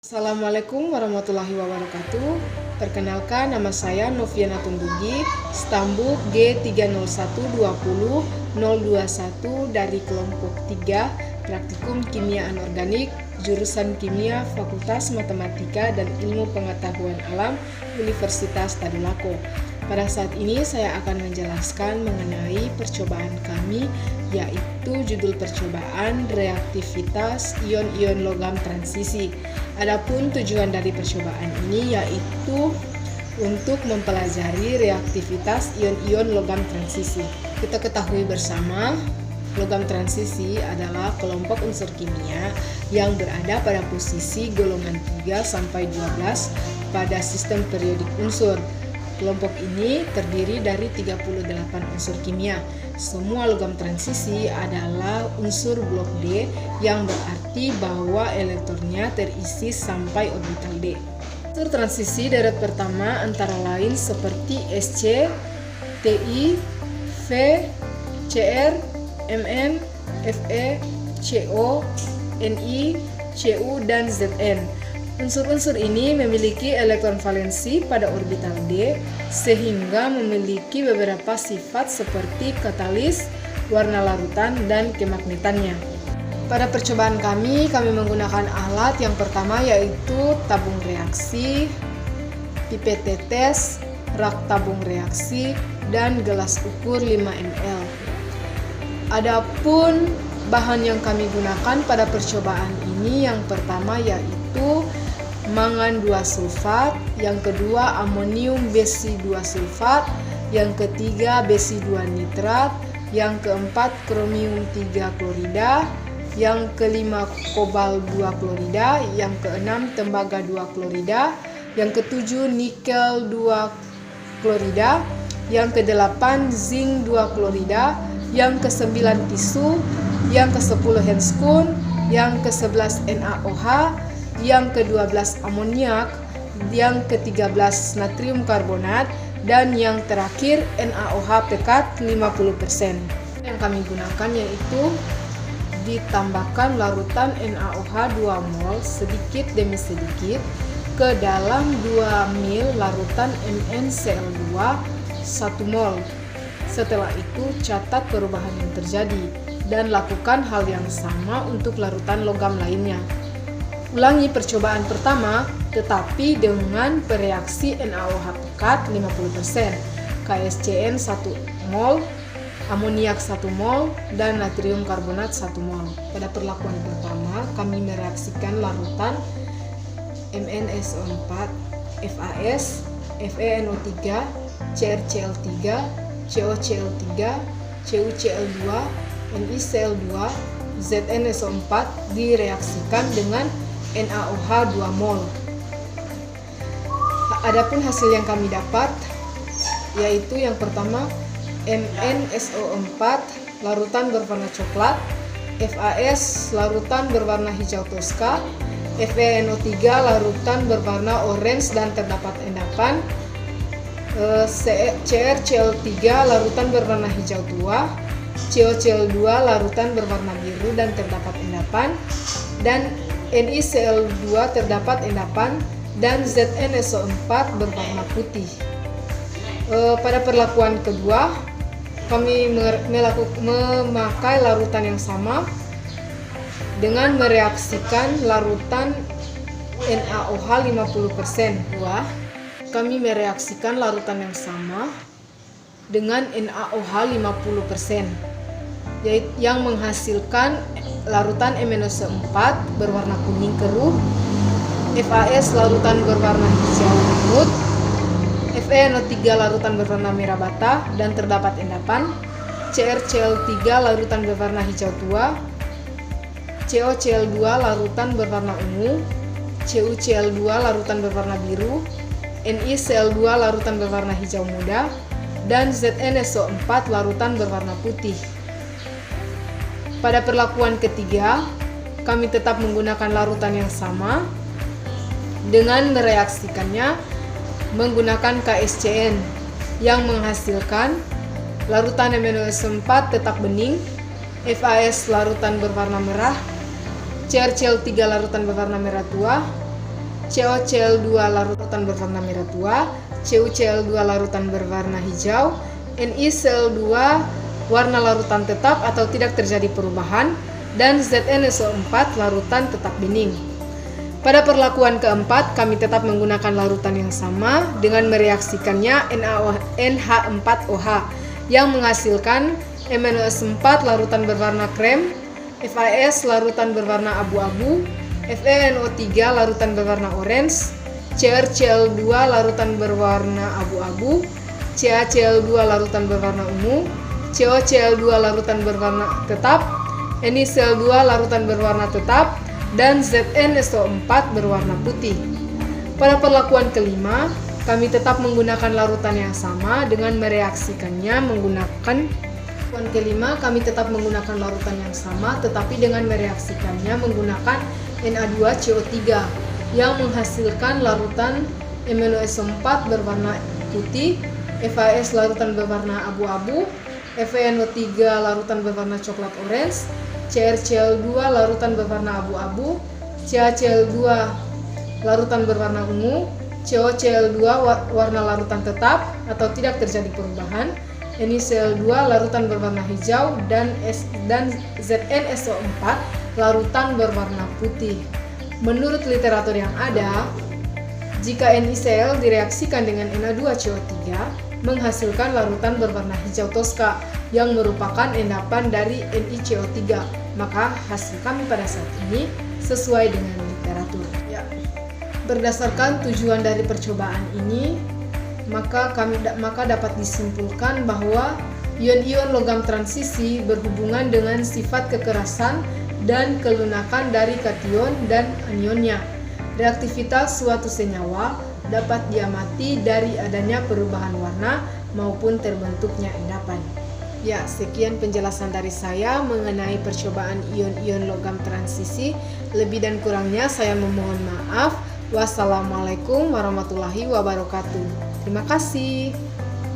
Assalamualaikum warahmatullahi wabarakatuh. Perkenalkan, nama saya Noviana Tundugi, stambuk G30120-021 dari kelompok 3 Praktikum Kimia Anorganik, jurusan Kimia Fakultas Matematika dan Ilmu Pengetahuan Alam Universitas Tadulako. Pada saat ini saya akan menjelaskan mengenai percobaan kami, yaitu judul percobaan reaktivitas ion-ion logam transisi. Adapun tujuan dari percobaan ini yaitu untuk mempelajari reaktivitas ion-ion logam transisi. Kita ketahui bersama, logam transisi adalah kelompok unsur kimia yang berada pada posisi golongan 3 sampai 12 pada sistem periodik unsur. Kelompok ini terdiri dari 38 unsur kimia. Semua logam transisi adalah unsur blok D yang berarti bahwa elektronnya terisi sampai orbital D. Unsur transisi deret pertama antara lain seperti Sc, Ti, V, Cr, Mn, Fe, Co, Ni, Cu, dan Zn. Unsur-unsur ini memiliki elektron valensi pada orbital D sehingga memiliki beberapa sifat seperti katalis, warna larutan, dan kemagnetannya. Pada percobaan kami menggunakan alat yang pertama yaitu tabung reaksi, pipet tetes, rak tabung reaksi, dan gelas ukur 5 ml. Adapun bahan yang kami gunakan pada percobaan ini yang pertama yaitu mangan 2 sulfat, yang kedua amonium besi 2 sulfat, yang ketiga besi 2 nitrat, yang keempat kromium 3 klorida, yang kelima kobal 2 klorida, yang keenam tembaga 2 klorida, yang ketujuh nikel 2 klorida, yang kedelapan zinc 2 klorida, yang kesembilan tisu, yang ke-10 Henskun, yang ke-11 NaOH, yang ke-12 amoniak, yang ke-13 natrium karbonat, dan yang terakhir NaOH pekat 50%. Yang kami gunakan yaitu ditambahkan larutan NaOH 2 mol sedikit demi sedikit ke dalam 2 ml larutan MnCl2 1 mol. Setelah itu catat perubahan yang terjadi dan lakukan hal yang sama untuk larutan logam lainnya. Ulangi percobaan pertama tetapi dengan bereaksi NaOH pekat 50%, KSCN 1 mol, amoniak 1 mol, dan natrium karbonat 1 mol. Pada perlakuan pertama, kami mereaksikan larutan MnSO4, FAS, FeNO3, CrCl3, COCl3, CuCl2, NiCl2, ZnSO4 direaksikan dengan NaOH 2 mol. Adapun hasil yang kami dapat yaitu yang pertama MnSO4 larutan berwarna coklat, FAS larutan berwarna hijau toska, FeNO3 larutan berwarna orange dan terdapat endapan, CrCl3 larutan berwarna hijau tua, COCl2 larutan berwarna biru dan terdapat endapan, dan NiCl2 terdapat endapan, dan ZnSO4 berwarna putih. Pada perlakuan kedua, kami memakai larutan yang sama dengan mereaksikan larutan NaOH 50%. Kami mereaksikan larutan yang sama dengan NaOH 50%, yang menghasilkan larutan MnSO4 berwarna kuning keruh, FAS larutan berwarna hijau lemut, FeNO3 larutan berwarna merah bata dan terdapat endapan, CrCl3 larutan berwarna hijau tua, COCl2 larutan berwarna ungu, CuCl2 larutan berwarna biru, NiCl2 larutan berwarna hijau muda, dan ZnSO4 larutan berwarna putih. Pada perlakuan ketiga, kami tetap menggunakan larutan yang sama dengan mereaksikannya menggunakan KSCN yang menghasilkan larutan MnSO4 tetap bening, FAS larutan berwarna merah, CrCl3 larutan berwarna merah tua, COCl2 larutan berwarna merah tua, CuCl2 larutan berwarna hijau, NiCl2 warna larutan tetap atau tidak terjadi perubahan, dan ZnSO4 larutan tetap bening. Pada perlakuan keempat, kami tetap menggunakan larutan yang sama dengan mereaksikannya NH4OH yang menghasilkan MnOS4 larutan berwarna krem, FAS larutan berwarna abu-abu, FeNO3 larutan berwarna orange, CrCl2 larutan berwarna abu-abu, CaCl2 larutan berwarna ungu, COCl2 larutan berwarna tetap, NiCl2 larutan berwarna tetap, dan ZnSO4 berwarna putih. Pada perlakuan kelima, kami tetap menggunakan larutan yang sama dengan mereaksikannya menggunakan tetapi dengan mereaksikannya menggunakan Na2CO3 yang menghasilkan larutan MnOS4 berwarna putih, FAS larutan berwarna abu-abu, FeNO3 larutan berwarna coklat orange, CrCl2 larutan berwarna abu-abu, CaCl2 larutan berwarna ungu, COCl2 warna larutan tetap atau tidak terjadi perubahan, NiCl2 larutan berwarna hijau, dan ZnSO4 larutan berwarna putih. Menurut literatur yang ada, jika NiCl direaksikan dengan Na2CO3 menghasilkan larutan berwarna hijau toska yang merupakan endapan dari NiCO3, maka hasil kami pada saat ini sesuai dengan literatur. Berdasarkan tujuan dari percobaan ini, maka dapat disimpulkan bahwa ion-ion logam transisi berhubungan dengan sifat kekerasan dan kelunakan dari kation dan anionnya. Reaktivitas suatu senyawa dapat diamati dari adanya perubahan warna maupun terbentuknya endapan. Sekian penjelasan dari saya mengenai percobaan ion-ion logam transisi. Lebih dan kurangnya saya memohon maaf. Wassalamualaikum warahmatullahi wabarakatuh. Terima kasih.